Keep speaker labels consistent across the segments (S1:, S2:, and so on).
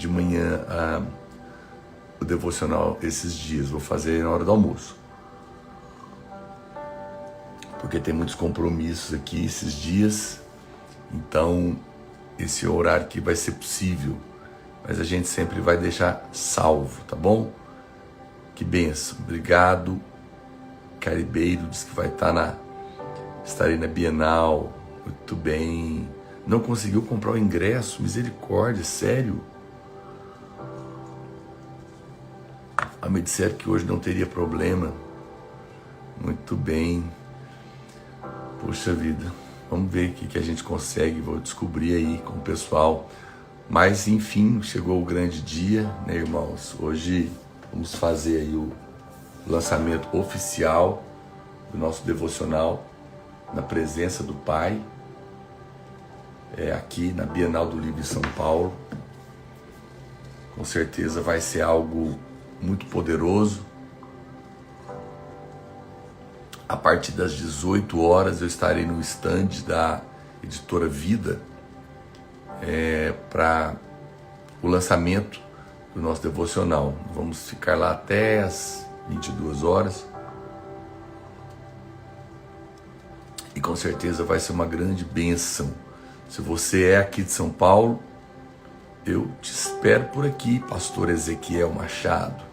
S1: de manhã o devocional esses dias. Vou fazer na hora do almoço. Porque tem muitos compromissos aqui esses dias. Então, esse horário aqui vai ser possível. Mas a gente sempre vai deixar salvo, tá bom? Que benção. Obrigado. Caribeiro diz que vai estar estarei na Bienal. Muito bem. Não conseguiu comprar o ingresso? Misericórdia, sério? Me disseram que hoje não teria problema. Muito bem. Poxa vida. Vamos ver o que a gente consegue. Vou descobrir aí com o pessoal. Mas, enfim, chegou o grande dia, né, irmãos? Hoje vamos fazer aí o lançamento oficial do nosso devocional na presença do Pai, aqui na Bienal do Livro em São Paulo. Com certeza vai ser algo muito poderoso. A partir das 18 horas eu estarei no stand da editora Vida para o lançamento do nosso devocional. Vamos ficar lá até as 22 horas. E com certeza vai ser uma grande bênção. Se você é aqui de São Paulo, eu te espero por aqui, pastor Ezequiel Machado.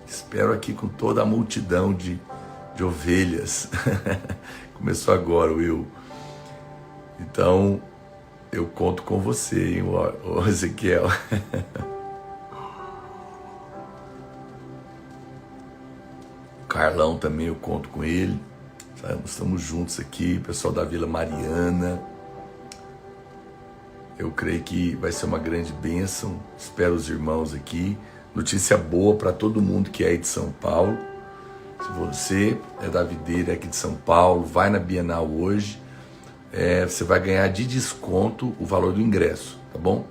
S1: Te espero aqui com toda a multidão de ovelhas. Começou agora, Will. Então, eu conto com você, hein, ô Ezequiel. Carlão também, eu conto com ele. Estamos juntos aqui, pessoal da Vila Mariana. Eu creio que vai ser uma grande bênção. Espero os irmãos aqui. Notícia boa para todo mundo que é aí de São Paulo. Se você é da Videira aqui de São Paulo, vai na Bienal hoje. Você vai ganhar de desconto o valor do ingresso, tá bom?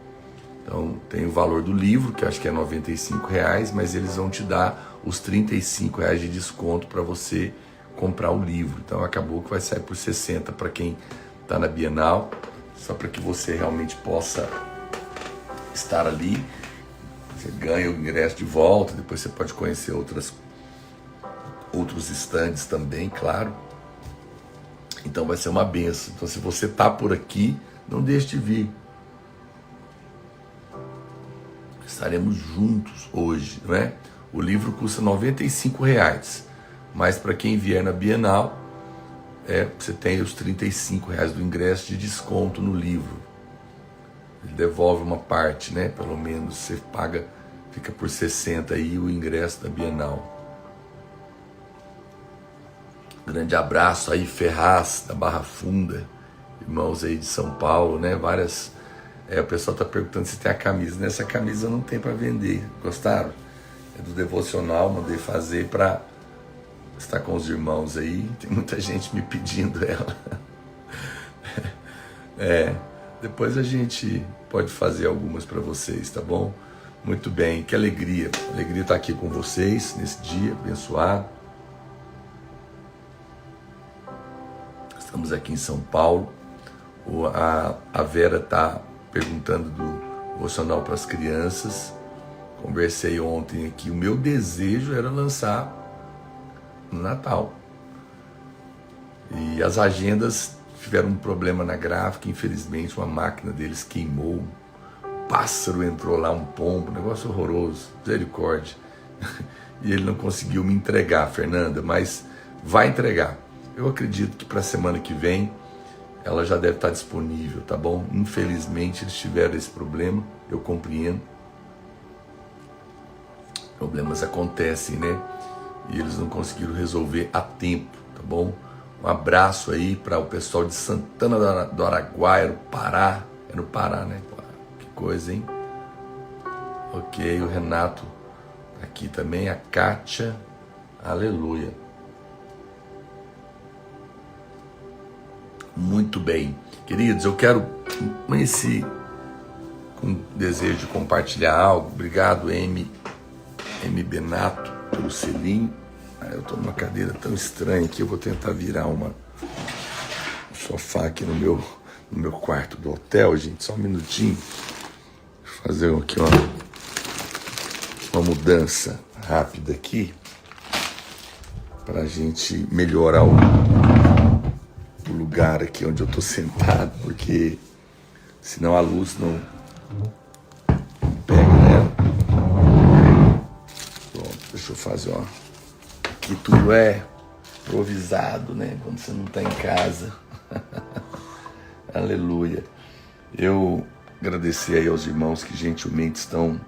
S1: Então tem o valor do livro, que acho que é R$95, mas eles vão te dar os R$35 de desconto para você comprar o livro. Então acabou que vai sair por 60 para quem está na Bienal, só para que você realmente possa estar ali. Você ganha o ingresso de volta, depois você pode conhecer outros estandes também, claro. Então vai ser uma benção. Então se você está por aqui, não deixe de vir. Estaremos juntos hoje, não é? O livro custa R$95, mas para quem vier na Bienal, você tem os R$35 do ingresso de desconto no livro. Ele devolve uma parte, né? Pelo menos você paga, fica por 60 aí o ingresso da Bienal. Grande abraço aí, Ferraz, da Barra Funda, irmãos aí de São Paulo, né? Várias. O pessoal tá perguntando se tem a camisa. Nessa camisa não tem para vender. Gostaram? É do devocional, mandei fazer para estar com os irmãos aí. Tem muita gente me pedindo ela. Depois a gente pode fazer algumas para vocês, tá bom? Muito bem, que alegria. Alegria estar aqui com vocês nesse dia abençoado. Estamos aqui em São Paulo. A Vera está perguntando do devocional para as crianças. Conversei ontem aqui. O meu desejo era lançar no Natal. E as agendas tiveram um problema na gráfica. Infelizmente, uma máquina deles queimou. Um pássaro entrou lá, um pombo. Um negócio horroroso. Misericórdia. E ele não conseguiu me entregar, Fernanda, mas vai entregar. Eu acredito que para a semana que vem ela já deve estar disponível, tá bom? Infelizmente eles tiveram esse problema, eu compreendo. Problemas acontecem, né? E eles não conseguiram resolver a tempo, tá bom? Um abraço aí para o pessoal de Santana do Araguaia, no Pará. É no Pará, né? Que coisa, hein? Ok, o Renato aqui também, a Kátia. Aleluia. Muito bem. Queridos, eu quero amanhecer com desejo de compartilhar algo. Obrigado, M. Benato, pelo selinho. Eu estou numa cadeira tão estranha que eu vou tentar virar um sofá aqui no meu quarto do hotel, gente. Só um minutinho. Vou fazer aqui uma mudança rápida aqui para a gente melhorar o lugar aqui onde eu estou sentado, porque senão a luz não pega nela. Pronto, deixa eu fazer, ó. Aqui tudo é improvisado, né? Quando você não está em casa. Aleluia. Eu agradecer aí aos irmãos que gentilmente estão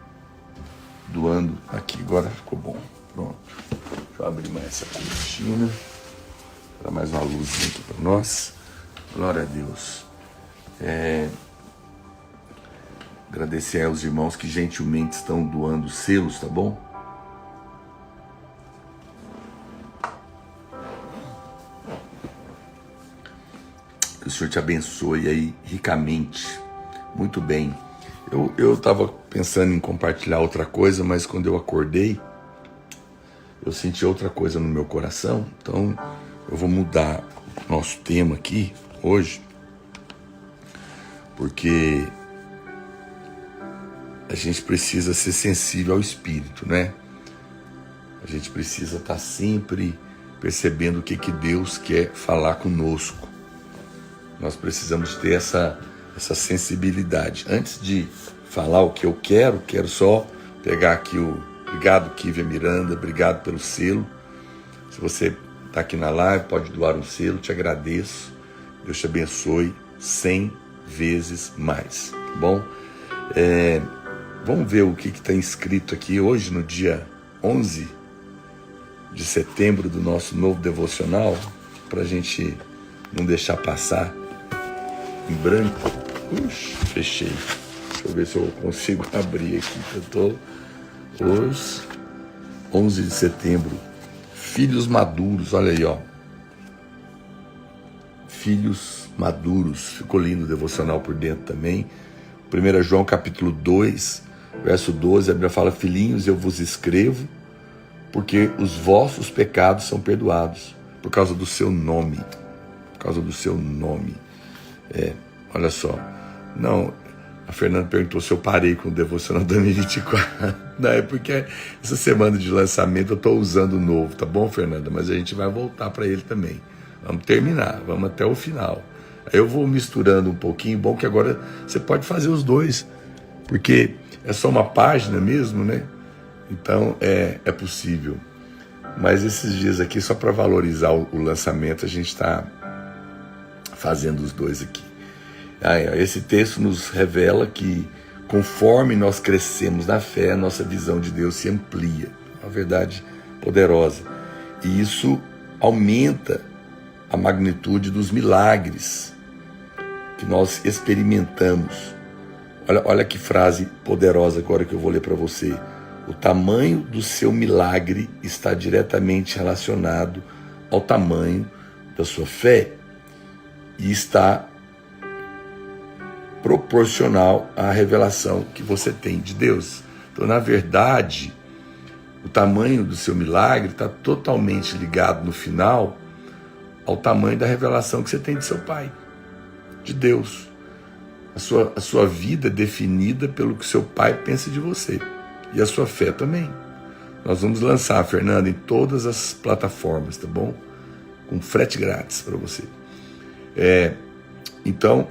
S1: doando aqui. Agora ficou bom. Pronto. Deixa eu abrir mais essa cortina para mais uma luzinha aqui para nós. Glória a Deus. Agradecer aí aos irmãos que gentilmente estão doando selos, tá bom? Que o Senhor te abençoe aí ricamente. Muito bem. Eu estava pensando em compartilhar outra coisa, mas quando eu acordei, eu senti outra coisa no meu coração. Então, eu vou mudar o nosso tema aqui, hoje, porque a gente precisa ser sensível ao Espírito, né? A gente precisa estar sempre percebendo o que Deus quer falar conosco. Nós precisamos ter essa sensibilidade. Antes de falar o que eu quero só pegar aqui obrigado, Kívia Miranda, obrigado pelo selo. Se você está aqui na live, pode doar um selo, te agradeço. Deus te abençoe 100 vezes mais, tá bom? Vamos ver o que está escrito aqui hoje, no dia 11 de setembro do nosso novo devocional, para a gente não deixar passar em branco. Fechei. Deixa eu ver se eu consigo abrir aqui. Eu estou hoje, 11 de setembro. Filhos maduros, olha aí, ó. Filhos maduros. Ficou lindo o devocional por dentro também. 1 João capítulo 2, verso 12, a Bíblia fala: filhinhos, eu vos escrevo, porque os vossos pecados são perdoados, por causa do seu nome. Por causa do seu nome. Olha só. Não, a Fernanda perguntou se eu parei com o devocional 2024. Não, é porque essa semana de lançamento eu estou usando o novo, tá bom, Fernanda? Mas a gente vai voltar para ele também. Vamos terminar, vamos até o final. Aí eu vou misturando um pouquinho, bom que agora você pode fazer os dois, porque é só uma página mesmo, né? Então é possível. Mas esses dias aqui, só para valorizar o lançamento, a gente está fazendo os dois aqui. Esse texto nos revela que, conforme nós crescemos na fé, a nossa visão de Deus se amplia. É uma verdade poderosa. E isso aumenta a magnitude dos milagres que nós experimentamos. Olha que frase poderosa agora que eu vou ler para você. O tamanho do seu milagre está diretamente relacionado ao tamanho da sua fé e está proporcional à revelação que você tem de Deus. Então, na verdade, o tamanho do seu milagre está totalmente ligado no final ao tamanho da revelação que você tem de seu Pai, de Deus. A sua vida é definida pelo que seu Pai pensa de você. E a sua fé também. Nós vamos lançar, Fernanda, em todas as plataformas, tá bom? Com frete grátis para você. Então,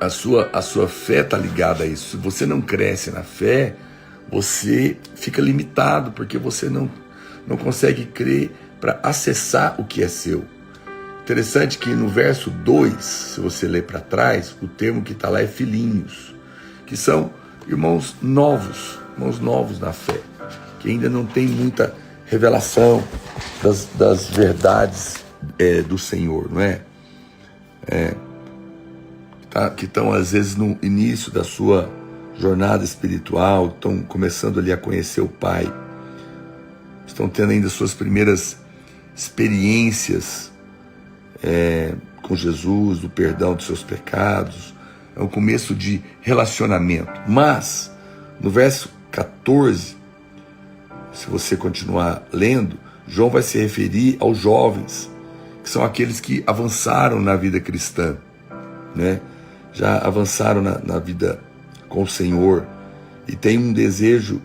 S1: a sua fé está ligada a isso. Se você não cresce na fé, você fica limitado, porque você não consegue crer para acessar o que é seu. Interessante que no verso 2, se você ler para trás, o termo que está lá é filhinhos, que são irmãos novos na fé, que ainda não tem muita revelação das verdades do Senhor, não é? Que estão às vezes no início da sua jornada espiritual, estão começando ali a conhecer o Pai, estão tendo ainda suas primeiras experiências com Jesus, do perdão dos seus pecados. É um começo de relacionamento. Mas no verso 14, se você continuar lendo, João vai se referir aos jovens, que são aqueles que avançaram na vida cristã, né? Já avançaram na vida com o Senhor e tem um desejo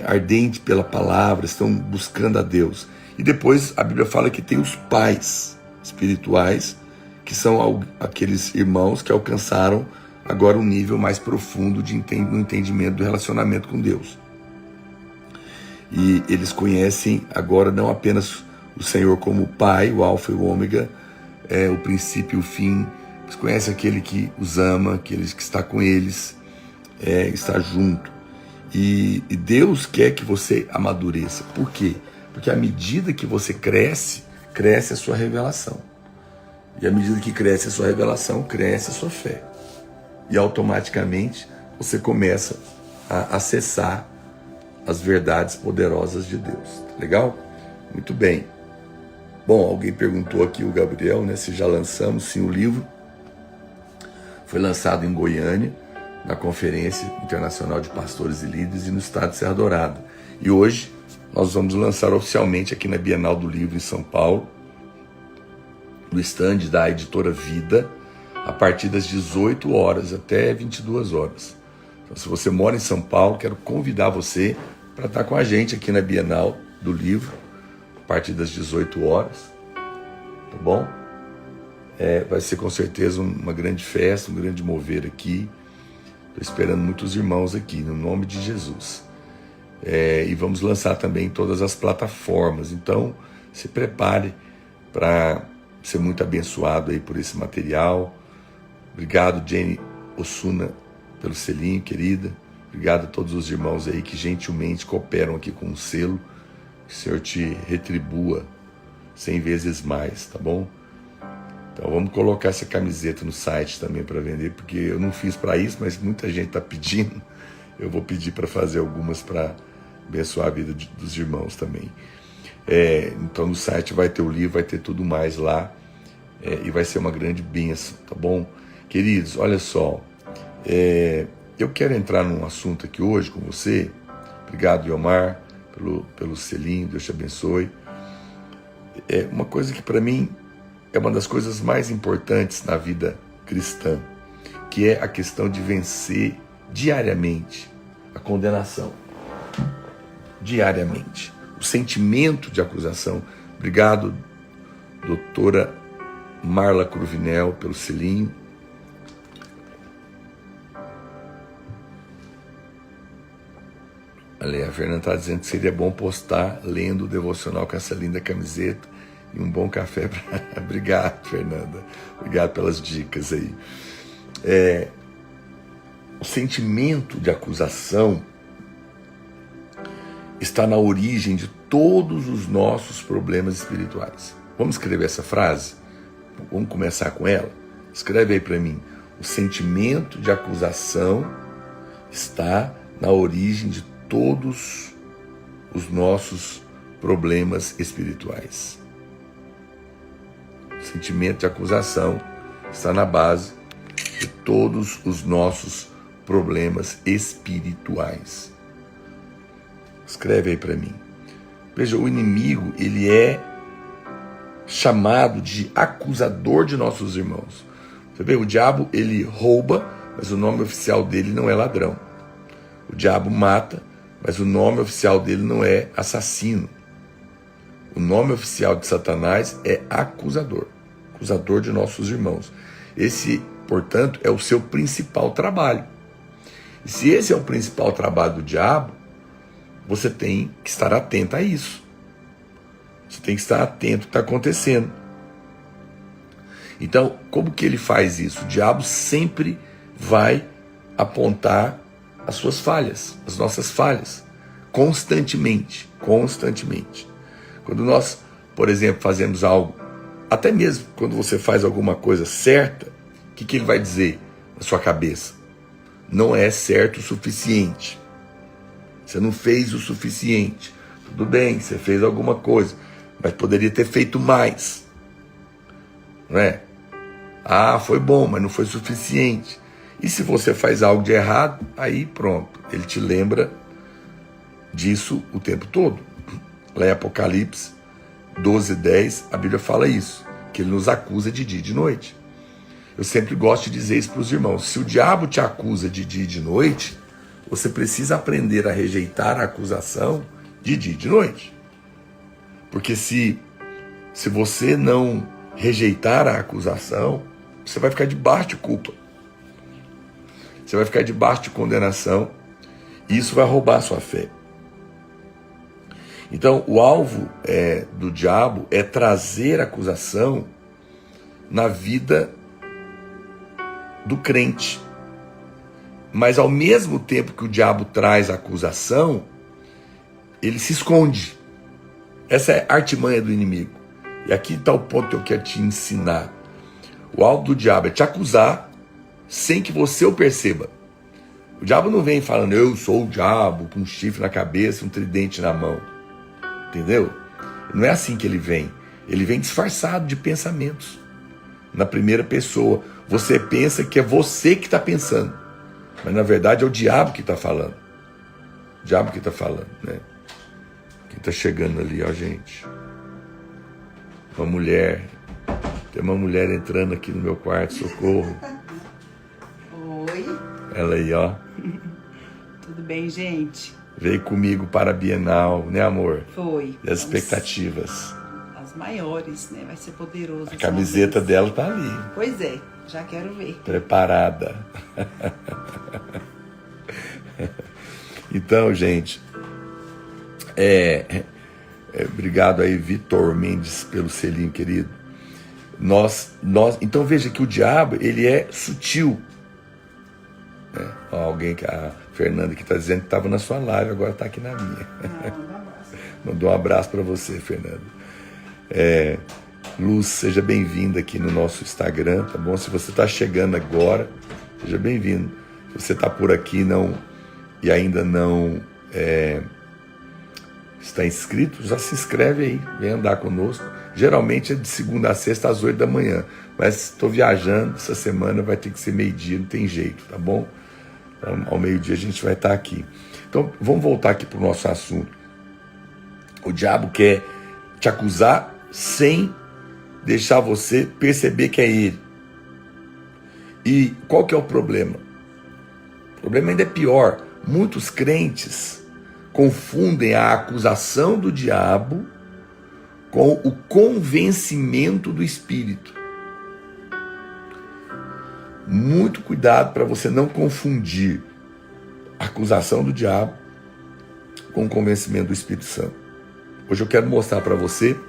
S1: ardente pela palavra, estão buscando a Deus. E depois a Bíblia fala que tem os pais espirituais, que são aqueles irmãos que alcançaram agora um nível mais profundo no entendimento do relacionamento com Deus. E eles conhecem agora não apenas o Senhor como o Pai, o Alfa e o Ômega, o princípio e o fim. Eles conhecem aquele que os ama, aquele que está com eles, está junto. E Deus quer que você amadureça. Por quê? Porque à medida que você cresce, cresce a sua revelação. E à medida que cresce a sua revelação, cresce a sua fé. E automaticamente você começa a acessar as verdades poderosas de Deus. Legal? Muito bem. Bom, alguém perguntou aqui, o Gabriel, né, se já lançamos. Sim, o livro foi lançado em Goiânia, na Conferência Internacional de Pastores e Líderes e no estado de Serra Dourada. E hoje nós vamos lançar oficialmente aqui na Bienal do Livro em São Paulo, no estande da editora Vida, a partir das 18 horas até 22 horas. Então, se você mora em São Paulo, quero convidar você para estar com a gente aqui na Bienal do Livro, a partir das 18 horas, tá bom? Vai ser com certeza uma grande festa, um grande mover aqui. Estou esperando muitos irmãos aqui, no nome de Jesus. E vamos lançar também em todas as plataformas. Então, se prepare para ser muito abençoado aí por esse material. Obrigado, Jenny Osuna, pelo selinho, querida. Obrigado a todos os irmãos aí que gentilmente cooperam aqui com o selo. Que o Senhor te retribua 100 vezes mais, tá bom? Então vamos colocar essa camiseta no site também para vender, porque eu não fiz para isso, mas muita gente está pedindo. Eu vou pedir para fazer algumas para abençoar a vida dos irmãos também. Então no site vai ter o livro, vai ter tudo mais lá, e vai ser uma grande bênção, tá bom? Queridos, olha só, eu quero entrar num assunto aqui hoje com você. Obrigado, Yomar, pelo selinho, Deus te abençoe. Uma coisa que para mim é uma das coisas mais importantes na vida cristã, que é a questão de vencer diariamente a condenação. Diariamente. O sentimento de acusação. Obrigado, doutora Marla Cruvinel, pelo selinho. Olha, a Fernanda está dizendo que seria bom postar lendo o devocional com essa linda camiseta e um bom café. Obrigado, Fernanda. Obrigado pelas dicas aí. O sentimento de acusação está na origem de todos os nossos problemas espirituais. Vamos escrever essa frase? Vamos começar com ela? Escreve aí para mim. O sentimento de acusação está na origem de todos os nossos problemas espirituais. O sentimento de acusação está na base de todos os nossos problemas espirituais. Escreve aí para mim. Veja, o inimigo, ele é chamado de acusador de nossos irmãos. Você vê, o diabo, ele rouba, mas o nome oficial dele não é ladrão. O diabo mata, mas o nome oficial dele não é assassino. O nome oficial de Satanás é acusador. Acusador de nossos irmãos. Esse, portanto, é o seu principal trabalho. E se esse é o principal trabalho do diabo, você tem que estar atento a isso. Você tem que estar atento ao que está acontecendo. Então, como que ele faz isso? O diabo sempre vai apontar as suas falhas, as nossas falhas, constantemente. Quando nós, por exemplo, fazemos algo, até mesmo quando você faz alguma coisa certa, o que ele vai dizer na sua cabeça? Não é certo o suficiente. Você não fez o suficiente. Tudo bem, você fez alguma coisa, mas poderia ter feito mais. Não é? Foi bom, mas não foi suficiente. E se você faz algo de errado, aí pronto, ele te lembra disso o tempo todo. Lá em Apocalipse 12:10, a Bíblia fala isso, que ele nos acusa de dia e de noite. Eu sempre gosto de dizer isso para os irmãos. Se o diabo te acusa de dia e de noite, você precisa aprender a rejeitar a acusação de dia e de noite. Porque se você não rejeitar a acusação, você vai ficar debaixo de culpa. Você vai ficar debaixo de condenação. E isso vai roubar a sua fé. Então, o alvo do diabo é trazer acusação na vida do crente. Mas ao mesmo tempo que o diabo traz a acusação, ele se esconde. Essa é a artimanha do inimigo. E aqui está o ponto que eu quero te ensinar. O alvo do diabo é te acusar sem que você o perceba. O diabo não vem falando, eu sou o diabo, com um chifre na cabeça, um tridente na mão. Entendeu? Não é assim que ele vem. Ele vem disfarçado de pensamentos. Na primeira pessoa. Você pensa que é você que está pensando. Mas na verdade é o diabo que está falando. O diabo que está falando, né? Quem está chegando ali, ó, gente. Uma mulher. Tem uma mulher entrando aqui no meu quarto, socorro.
S2: Oi.
S1: Ela aí, ó.
S2: Tudo bem, gente?
S1: Veio comigo para a Bienal, né, amor?
S2: Foi.
S1: E as expectativas?
S2: As maiores, né? Vai ser poderoso.
S1: A camiseta dela tá ali.
S2: Pois é, já quero ver.
S1: Preparada. Então, gente, obrigado aí, Vitor Mendes, pelo selinho, querido. Então veja que o diabo, ele é sutil. Né? Alguém que a Fernanda que está dizendo que estava na sua live, agora está aqui na minha. Mandou um abraço para você, Fernanda. Luz, seja bem-vinda aqui no nosso Instagram, tá bom? Se você está chegando agora, seja bem-vindo. Se você está por aqui e ainda não está inscrito, já se inscreve aí, vem andar conosco. Geralmente é de segunda a sexta às 8 da manhã, mas estou viajando, essa semana vai ter que ser meio-dia, não tem jeito, tá bom? Então, ao meio-dia a gente vai estar aqui. Então, vamos voltar aqui para o nosso assunto. O diabo quer te acusar sem deixar você perceber que é ele. E qual que é o problema? O problema ainda é pior. Muitos crentes confundem a acusação do diabo com o convencimento do Espírito. Muito cuidado para você não confundir a acusação do diabo com o convencimento do Espírito Santo. Hoje eu quero mostrar para você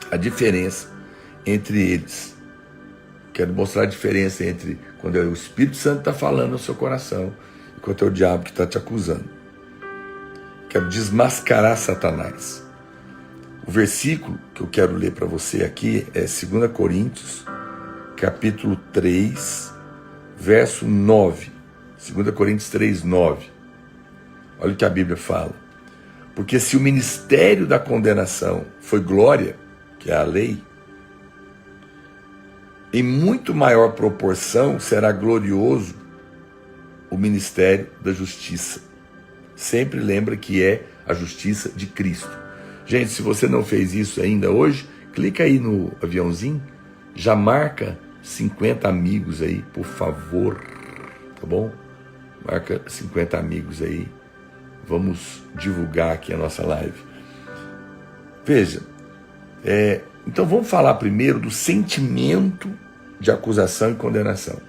S1: a diferença entre eles. Quero mostrar a diferença entre quando é o Espírito Santo que está falando no seu coração e quando é o diabo que está te acusando. Quero desmascarar Satanás. O versículo que eu quero ler para você aqui é 2 Coríntios, capítulo 3, verso 9. 2 Coríntios 3, 9. Olha o que a Bíblia fala. Porque se o ministério da condenação foi glória, que é a lei, em muito maior proporção será glorioso o ministério da justiça. Sempre lembra que é a justiça de Cristo. Gente, se você não fez isso ainda hoje, clica aí no aviãozinho, já marca 50 amigos aí, por favor, tá bom? Marca 50 amigos aí. Vamos divulgar aqui a nossa live. Veja, então vamos falar primeiro do sentimento de acusação e condenação.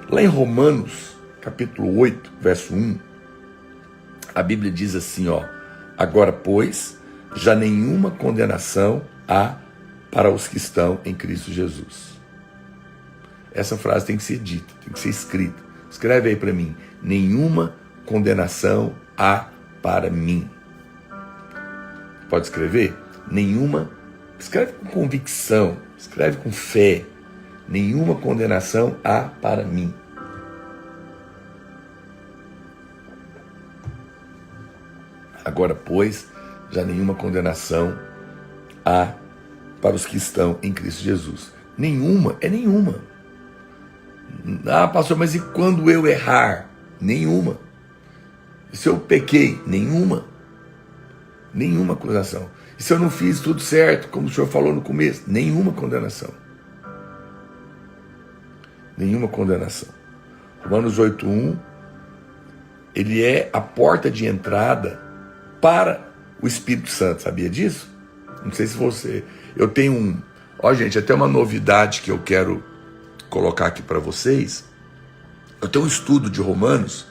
S1: Lá em Romanos, capítulo 8, verso 1, a Bíblia diz assim, ó: agora, pois, já nenhuma condenação há para os que estão em Cristo Jesus. Essa frase tem que ser dita, tem que ser escrita. Escreve aí para mim: nenhuma condenação há para mim. Pode escrever? Nenhuma. Escreve com convicção, escreve com fé. Nenhuma condenação há para mim. Agora, pois, já nenhuma condenação há para os que estão em Cristo Jesus. Nenhuma, é nenhuma. Ah, pastor, mas e quando eu errar? Nenhuma. E se eu pequei? Nenhuma. Nenhuma acusação. E se eu não fiz tudo certo, como o senhor falou no começo? Nenhuma condenação. Nenhuma condenação. Romanos 8:1 ele é a porta de entrada para o Espírito Santo, sabia disso? Não sei se você... Eu tenho gente, até uma novidade que eu quero colocar aqui para vocês. Eu tenho um estudo de Romanos,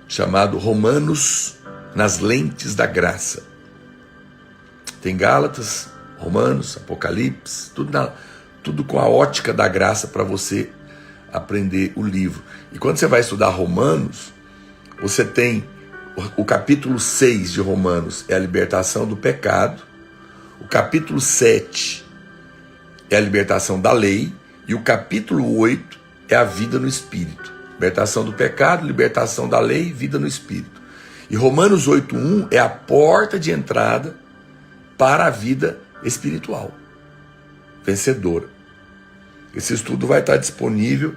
S1: chamado Romanos nas lentes da graça. Tem Gálatas, Romanos, Apocalipse, tudo com a ótica da graça para você aprender o livro. E quando você vai estudar Romanos, você tem o capítulo 6 de Romanos, é a libertação do pecado. O capítulo 7 é a libertação da lei. E o capítulo 8 é a vida no Espírito. Libertação do pecado, libertação da lei, vida no Espírito. E Romanos 8:1 é a porta de entrada para a vida espiritual, vencedora. Esse estudo vai estar disponível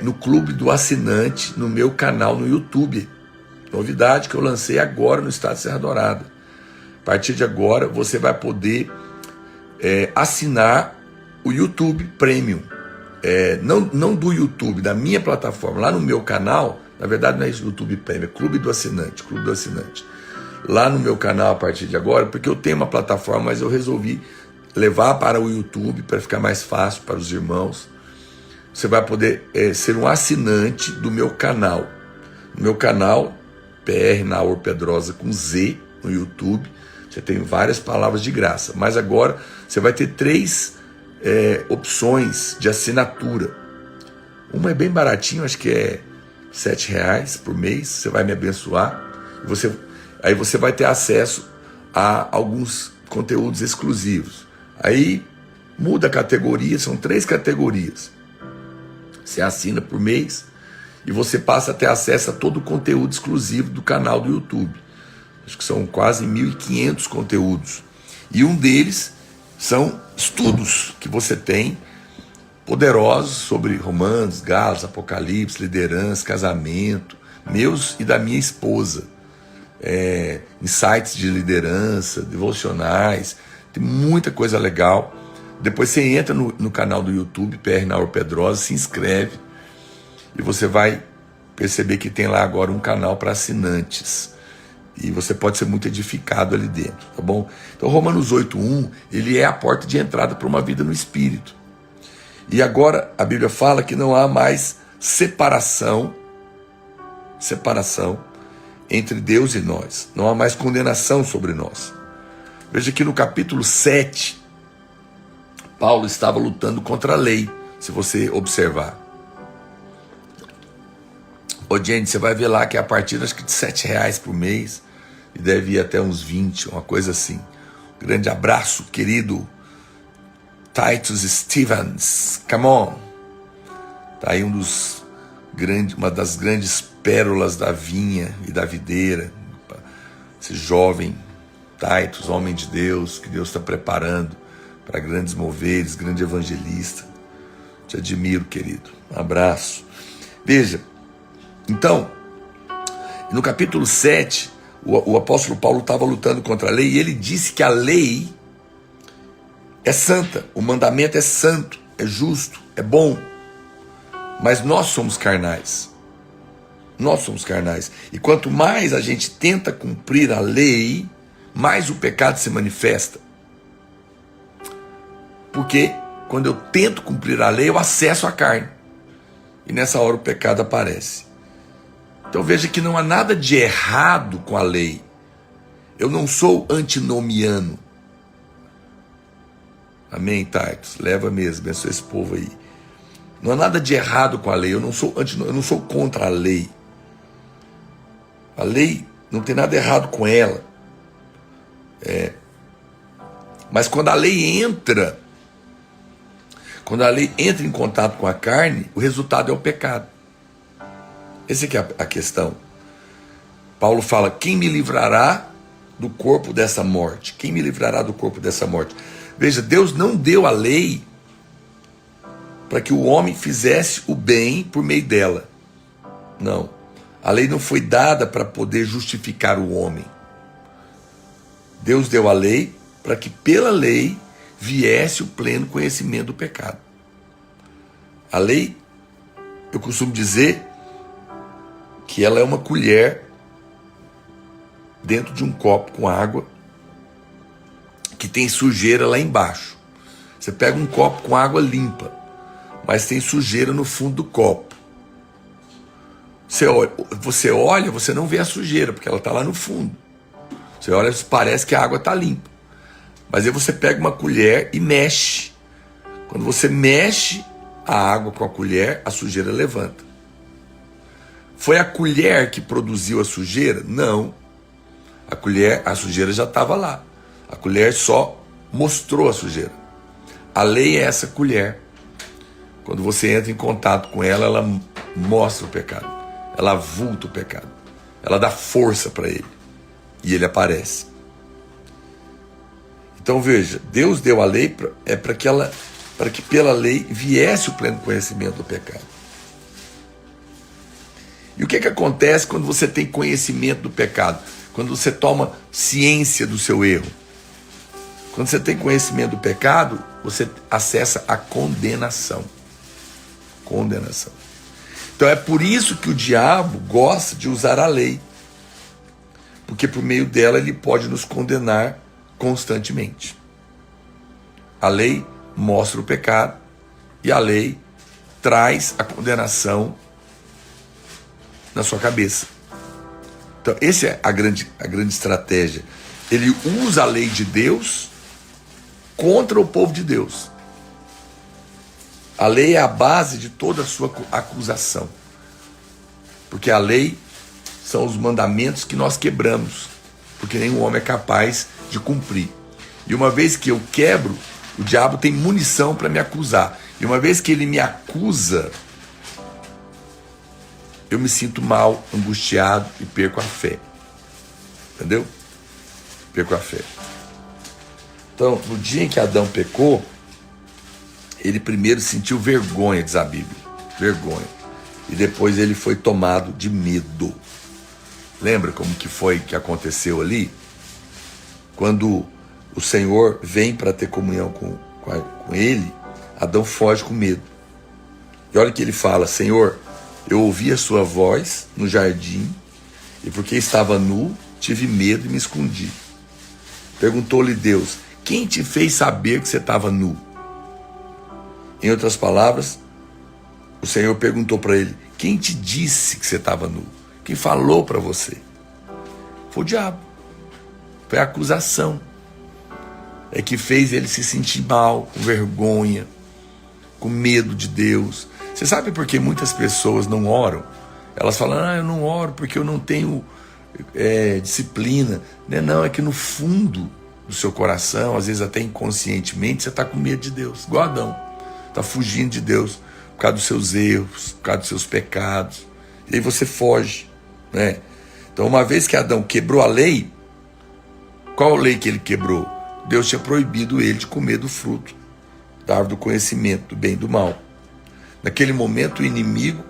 S1: no Clube do Assinante, no meu canal no YouTube. Novidade que eu lancei agora no estado de Serra Dourada. A partir de agora você vai poder assinar o YouTube Premium. Não do YouTube, da minha plataforma, lá no meu canal. Na verdade não é isso, YouTube Premium, é Clube do Assinante, Clube do Assinante. Lá no meu canal a partir de agora, porque eu tenho uma plataforma, mas eu resolvi levar para o YouTube para ficar mais fácil para os irmãos. Você vai poder ser um assinante do meu canal. No meu canal, PR Naor Pedrosa com Z no YouTube, você tem várias palavras de graça. Mas agora você vai ter 3 opções de assinatura. Uma é bem baratinho, acho que é R$7 por mês. Você vai me abençoar. Aí você vai ter acesso a alguns conteúdos exclusivos. Aí muda a categoria, são 3 categorias. Você assina por mês e você passa a ter acesso a todo o conteúdo exclusivo do canal do YouTube. Acho que são quase 1.500 conteúdos. E um deles são estudos que você tem poderosos sobre Romanos, Gálatas, Apocalipse, liderança, casamento, meus e da minha esposa. Insights de liderança, devocionais, tem muita coisa legal. Depois você entra no canal do YouTube, PR Naor Pedrosa, se inscreve e você vai perceber que tem lá agora um canal para assinantes. E você pode ser muito edificado ali dentro, tá bom? Então Romanos 8:1, ele é a porta de entrada para uma vida no Espírito. E agora a Bíblia fala que não há mais separação entre Deus e nós. Não há mais condenação sobre nós. Veja que no capítulo 7, Paulo estava lutando contra a lei, se você observar. Gente, você vai ver lá que é a partir acho que de R$7 por mês, e deve ir até uns 20, uma coisa assim. Um grande abraço, querido Titus Stevens. Come on! Tá aí uma das grandes pérolas da vinha e da videira. Esse jovem Titus, homem de Deus, que Deus está preparando para grandes moveres, grande evangelista. Te admiro, querido. Um abraço. Veja, então, no capítulo 7, o apóstolo Paulo estava lutando contra a lei e ele disse que a lei é santa, o mandamento é santo, é justo, é bom, mas nós somos carnais. Nós somos carnais. E quanto mais a gente tenta cumprir a lei, mais o pecado se manifesta. Porque quando eu tento cumprir a lei, eu acesso a carne. E nessa hora o pecado aparece. Então veja que não há nada de errado com a lei. Eu não sou antinomiano. Amém, Titus? Leva mesmo, abençoa esse povo aí. Não há nada de errado com a lei. Eu não sou contra a lei. A lei não tem nada errado com ela. Mas quando a lei entra em contato com a carne, o resultado é o pecado. Essa que é a questão. Paulo fala, quem me livrará do corpo dessa morte? Quem me livrará do corpo dessa morte? Veja, Deus não deu a lei para que o homem fizesse o bem por meio dela. Não. A lei não foi dada para poder justificar o homem. Deus deu a lei para que pela lei viesse o pleno conhecimento do pecado. A lei, eu costumo dizer que ela é uma colher dentro de um copo com água que tem sujeira lá embaixo. Você pega um copo com água limpa, mas tem sujeira no fundo do copo. Você olha, você não vê a sujeira, porque ela está lá no fundo. Você olha, parece que a água está limpa. Mas aí você pega uma colher e mexe. Quando você mexe a água com a colher, a sujeira levanta. Foi a colher que produziu a sujeira? Não. A sujeira já estava lá. A colher só mostrou a sujeira. A lei é essa colher. Quando você entra em contato com ela, ela mostra o pecado. Ela avulta o pecado. Ela dá força para ele. E ele aparece. Então veja, Deus deu a lei para que pela lei viesse o pleno conhecimento do pecado. E o que acontece quando você tem conhecimento do pecado? Quando você toma ciência do seu erro. Quando você tem conhecimento do pecado, você acessa a condenação. Condenação. Então é por isso que o diabo gosta de usar a lei. Porque por meio dela ele pode nos condenar constantemente. A lei mostra o pecado e a lei traz a condenação na sua cabeça. Então essa é a grande estratégia. Ele usa a lei de Deus contra o povo de Deus. A lei é a base de toda a sua acusação. Porque a lei são os mandamentos que nós quebramos, porque nenhum homem é capaz de cumprir. E uma vez que eu quebro, o diabo tem munição para me acusar. E uma vez que ele me acusa, eu me sinto mal, angustiado e perco a fé. Entendeu? Perco a fé. Então, no dia em que Adão pecou, ele primeiro sentiu vergonha, diz a Bíblia. Vergonha. E depois ele foi tomado de medo. Lembra como que foi que aconteceu ali? Quando o Senhor vem para ter comunhão com ele, Adão foge com medo. E olha que ele fala: Senhor, eu ouvi a sua voz no jardim, e porque estava nu, tive medo e me escondi. Perguntou-lhe Deus: quem te fez saber que você estava nu? Em outras palavras, o Senhor perguntou para ele: quem te disse que você estava nu? Quem falou para você? Foi o diabo. Foi a acusação. É que fez ele se sentir mal, com vergonha, com medo de Deus. Você sabe por que muitas pessoas não oram? Elas falam: eu não oro porque eu não tenho disciplina. Não, é que no fundo do seu coração, às vezes até inconscientemente, você está com medo de Deus, igual Adão. Está fugindo de Deus por causa dos seus erros, por causa dos seus pecados. E aí você foge, né? Então, uma vez que Adão quebrou a lei, qual a lei que ele quebrou? Deus tinha proibido ele de comer do fruto da árvore do conhecimento do bem e do mal. Naquele momento, o inimigo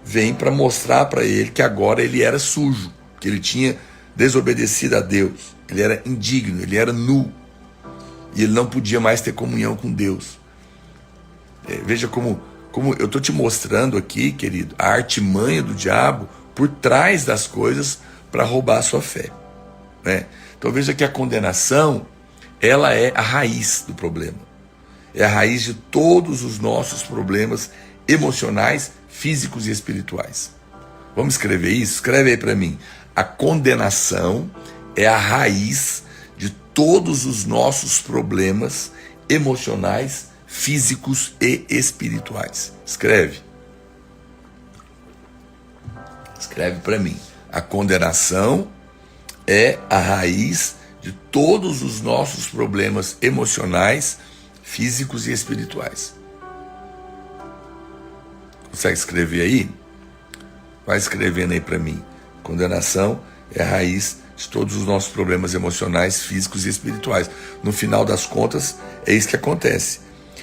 S1: vem para mostrar para ele que agora ele era sujo, que ele tinha desobedecido a Deus, ele era indigno, ele era nu, e ele não podia mais ter comunhão com Deus. Veja como eu estou te mostrando aqui, querido, a artimanha do diabo por trás das coisas para roubar a sua fé, né? Então veja que a condenação, ela é a raiz do problema. É a raiz de todos os nossos problemas emocionais, físicos e espirituais. Vamos escrever isso? Escreve aí para mim. A condenação é a raiz de todos os nossos problemas emocionais, físicos e espirituais. Escreve. Escreve para mim. A condenação é a raiz de todos os nossos problemas emocionais, físicos e espirituais. Consegue escrever aí? Vai escrevendo aí para mim. Condenação é a raiz de todos os nossos problemas emocionais, físicos e espirituais. No final das contas, é isso que acontece.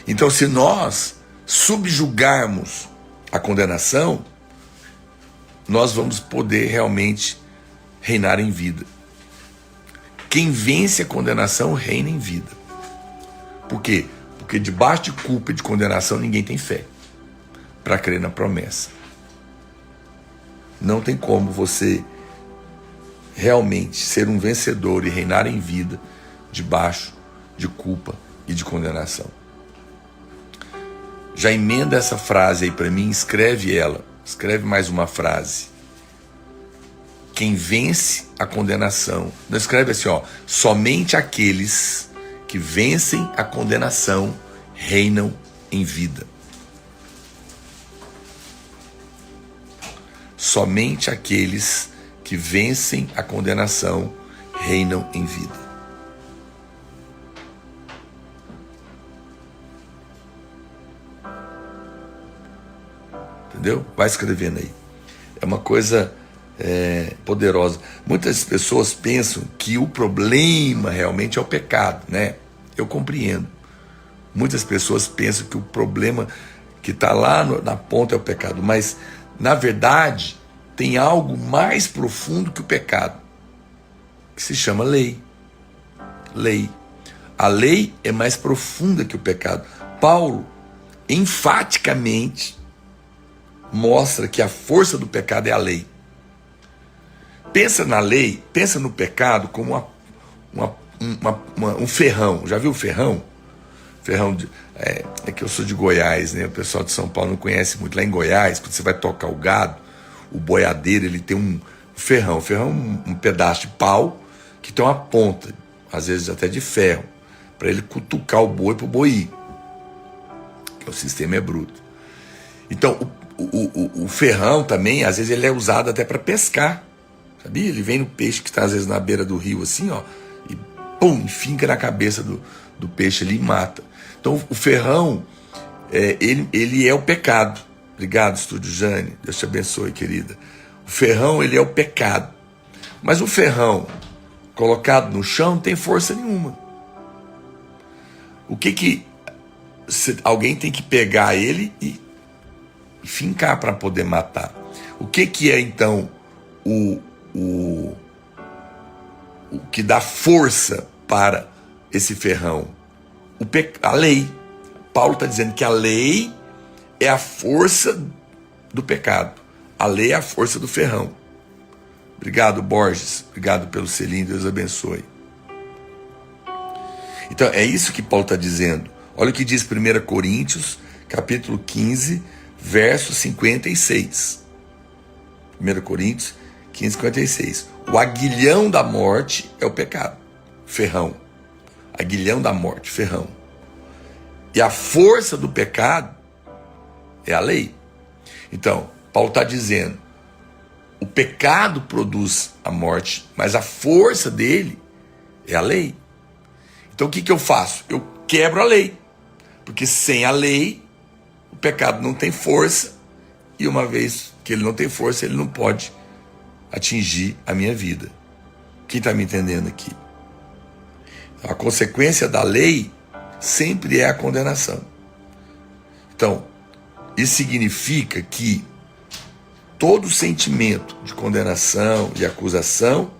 S1: Então, se nós subjugarmos a condenação, nós vamos poder realmente reinar em vida. Quem vence a condenação reina em vida. Por quê? Porque debaixo de culpa e de condenação ninguém tem fé para crer na promessa. não tem como você realmente ser um vencedor e reinar em vida debaixo de culpa e de condenação. Já emenda essa frase aí para mim, escreve ela. Escreve mais uma frase. Quem vence a condenação. Não, escreve assim, ó. Somente aqueles que vencem a condenação reinam em vida. Somente aqueles que vencem a condenação reinam em vida. Entendeu? Vai escrevendo aí. É uma coisa poderosa. Muitas pessoas pensam que o problema realmente é o pecado, né? Eu compreendo. Muitas pessoas pensam que o problema que está lá na ponta é o pecado, mas na verdade tem algo mais profundo que o pecado, que se chama lei. Lei. A lei é mais profunda que o pecado. Paulo enfaticamente mostra que a força do pecado é a lei. Pensa na lei, pensa no pecado como um ferrão. Já viu o ferrão? Ferrão é que eu sou de Goiás, né? O pessoal de São Paulo não conhece muito. Lá em Goiás, quando você vai tocar o gado, o boiadeiro, ele tem um ferrão. O ferrão é um pedaço de pau que tem uma ponta, às vezes até de ferro, para ele cutucar o boi para o boi ir. Que o sistema é bruto. Então, o ferrão também, às vezes ele é usado até para pescar. Sabia? Ele vem no peixe que está às vezes na beira do rio assim, ó, e pum, finca na cabeça do peixe ali e mata. Então o ferrão, ele é o pecado. Obrigado, Estúdio Jane, Deus te abençoe, querida. O ferrão, ele é o pecado. Mas o ferrão colocado no chão não tem força nenhuma. O que alguém tem que pegar ele e fincar para poder matar. O que é então o que dá força para esse ferrão? A lei. Paulo está dizendo que a lei é a força do pecado. A lei é a força do ferrão. Obrigado, Borges. Obrigado pelo selinho. Deus abençoe. Então, é isso que Paulo está dizendo. Olha o que diz 1 Coríntios, capítulo 15, verso 56. 1 Coríntios 15, 56. O aguilhão da morte é o pecado. Ferrão. Aguilhão da morte, ferrão. E a força do pecado é a lei. Então, Paulo está dizendo, o pecado produz a morte, mas a força dele é a lei. Então o que eu faço? Eu quebro a lei. Porque sem a lei, o pecado não tem força. E uma vez que ele não tem força, ele não pode atingir a minha vida. Quem está me entendendo aqui? A consequência da lei sempre é a condenação. Então, isso significa que todo sentimento de condenação, de acusação,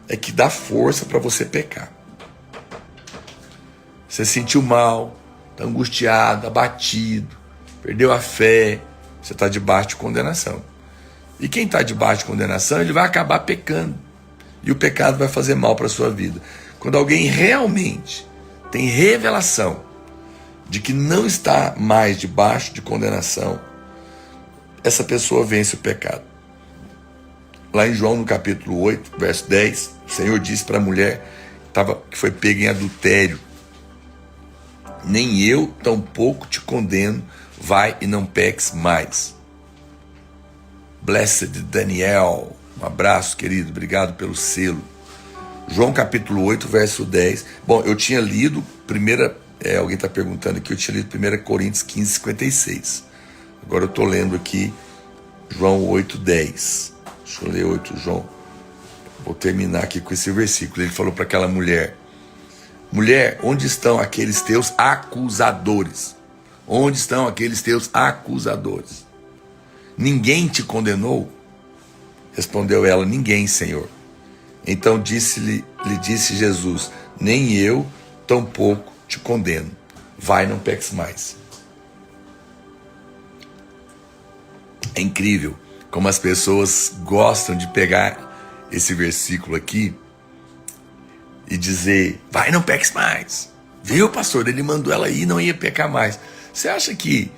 S1: é que dá força para você pecar. Você se sentiu mal, está angustiado, abatido, perdeu a fé, você está debaixo de condenação. E quem está debaixo de condenação, ele vai acabar pecando. E o pecado vai fazer mal para a sua vida. Quando alguém realmente tem revelação de que não está mais debaixo de condenação, essa pessoa vence o pecado. Lá em João, no capítulo 8, verso 10, o Senhor disse para a mulher que foi pega em adultério: nem eu tampouco te condeno, vai e não peques mais. Blessed Daniel, um abraço, querido, obrigado pelo selo. João capítulo 8, verso 10. Bom, eu tinha lido, alguém está perguntando aqui, eu tinha lido 1 Coríntios 15, 56. Agora eu estou lendo aqui João 8, 10. Deixa eu ler 8, João. Vou terminar aqui com esse versículo. Ele falou para aquela mulher: mulher, onde estão aqueles teus acusadores? Onde estão aqueles teus acusadores? Ninguém te condenou? Respondeu ela: ninguém, Senhor. Então lhe disse Jesus: nem eu tampouco te condeno. Vai, não peques mais. É incrível. Como as pessoas gostam de pegar esse versículo aqui e dizer, vai, não peques mais. Viu, pastor? Ele mandou ela ir, não ia pecar mais. Você acha que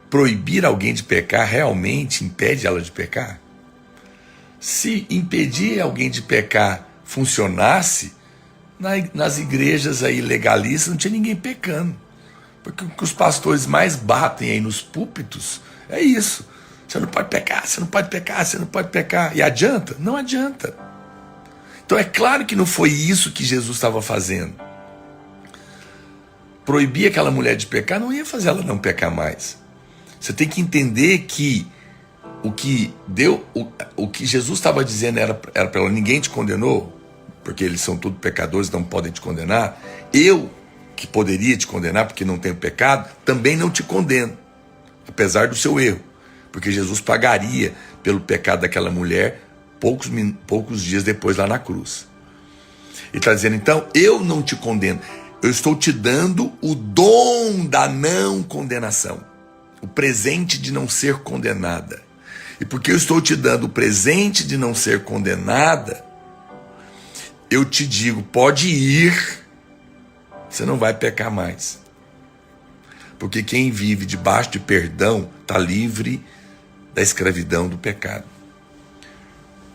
S1: proibir alguém de pecar realmente impede ela de pecar? Se impedir alguém de pecar funcionasse, nas igrejas aí legalistas não tinha ninguém pecando. Porque o que os pastores mais batem aí nos púlpitos é isso. Você não pode pecar, você não pode pecar, você não pode pecar. E adianta? Não adianta. Então é claro que não foi isso que Jesus estava fazendo. Proibir aquela mulher de pecar não ia fazer ela não pecar mais. Você tem que entender que o que Jesus estava dizendo era para ela, ninguém te condenou, porque eles são todos pecadores, não podem te condenar. Eu, que poderia te condenar porque não tenho pecado, também não te condeno, apesar do seu erro, porque Jesus pagaria pelo pecado daquela mulher poucos dias depois lá na cruz. Ele está dizendo, então, eu não te condeno, eu estou te dando o dom da não condenação, o presente de não ser condenada. E porque eu estou te dando o presente de não ser condenada, eu te digo, pode ir, você não vai pecar mais. Porque quem vive debaixo de perdão está livre da escravidão do pecado.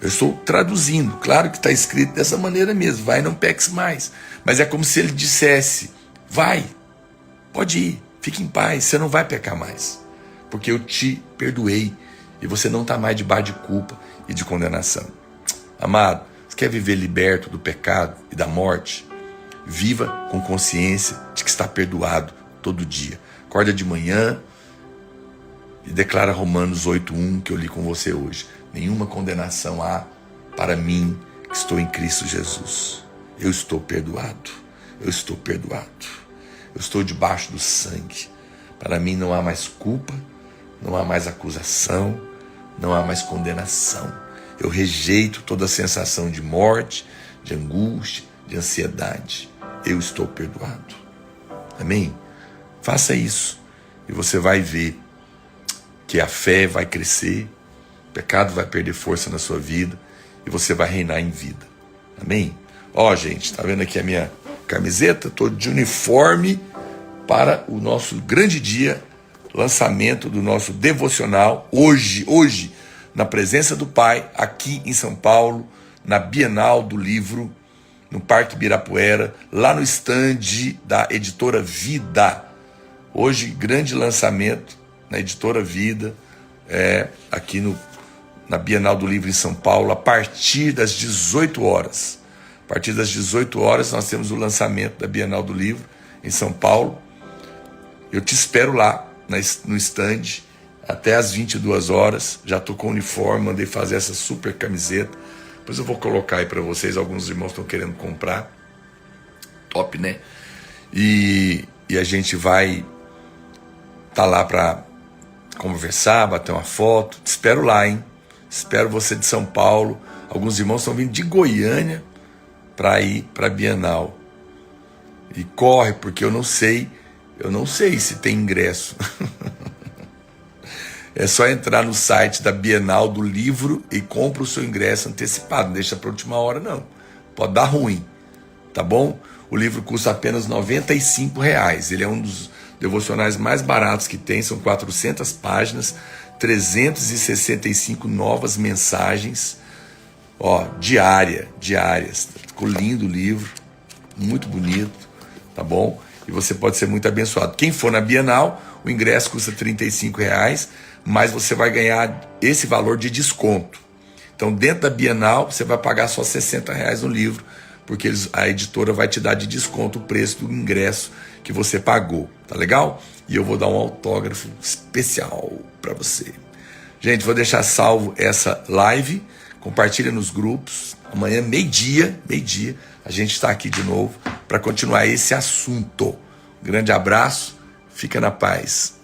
S1: Eu estou traduzindo, claro que está escrito dessa maneira mesmo, vai, não peques mais. Mas é como se ele dissesse, vai, pode ir, fique em paz, você não vai pecar mais. Porque eu te perdoei e você não está mais debaixo de culpa e de condenação. Amado, você quer viver liberto do pecado e da morte? Viva com consciência de que está perdoado todo dia. Acorda de manhã e declara Romanos 8:1 que eu li com você hoje. Nenhuma condenação há para mim que estou em Cristo Jesus. Eu estou perdoado. Eu estou perdoado. Eu estou debaixo do sangue. Para mim não há mais culpa, não há mais acusação, não há mais condenação. Eu rejeito toda a sensação de morte, de angústia, de ansiedade. Eu estou perdoado. Amém? Faça isso e você vai ver que a fé vai crescer, o pecado vai perder força na sua vida e você vai reinar em vida. Amém? Ó, gente, tá vendo aqui a minha camiseta? Estou de uniforme para o nosso grande dia, lançamento do nosso devocional, hoje, na presença do Pai, aqui em São Paulo, na Bienal do Livro, no Parque Ibirapuera, lá no estande da Editora Vida. Hoje, grande lançamento na Editora Vida, aqui na Bienal do Livro em São Paulo, a partir das 18 horas. A partir das 18 horas nós temos o lançamento da Bienal do Livro em São Paulo. Eu te espero lá no estande até às 22 horas. Já estou com o uniforme, mandei fazer essa super camiseta. Depois eu vou colocar aí para vocês, alguns irmãos estão querendo comprar. Top, né? E a gente vai estar lá para conversar, bater uma foto. Te espero lá, hein? Espero você de São Paulo. Alguns irmãos estão vindo de Goiânia para ir para a Bienal. E corre, porque eu não sei se tem ingresso. É só entrar no site da Bienal do Livro e compra o seu ingresso antecipado. Não deixa para a última hora, não. Pode dar ruim, tá bom? O livro custa apenas R$ 95. Ele é um dos devocionais mais baratos que tem. São 400 páginas, 365 novas mensagens, diárias. Ficou lindo o livro, muito bonito, tá bom? E você pode ser muito abençoado. Quem for na Bienal, o ingresso custa R$ 35, mas você vai ganhar esse valor de desconto. Então, dentro da Bienal, você vai pagar só R$ 60 no livro, porque a editora vai te dar de desconto o preço do ingresso que você pagou, tá legal? E eu vou dar um autógrafo especial para você. Gente, vou deixar salvo essa live, compartilha nos grupos. Amanhã, meio-dia, a gente está aqui de novo para continuar esse assunto. Um grande abraço, fica na paz.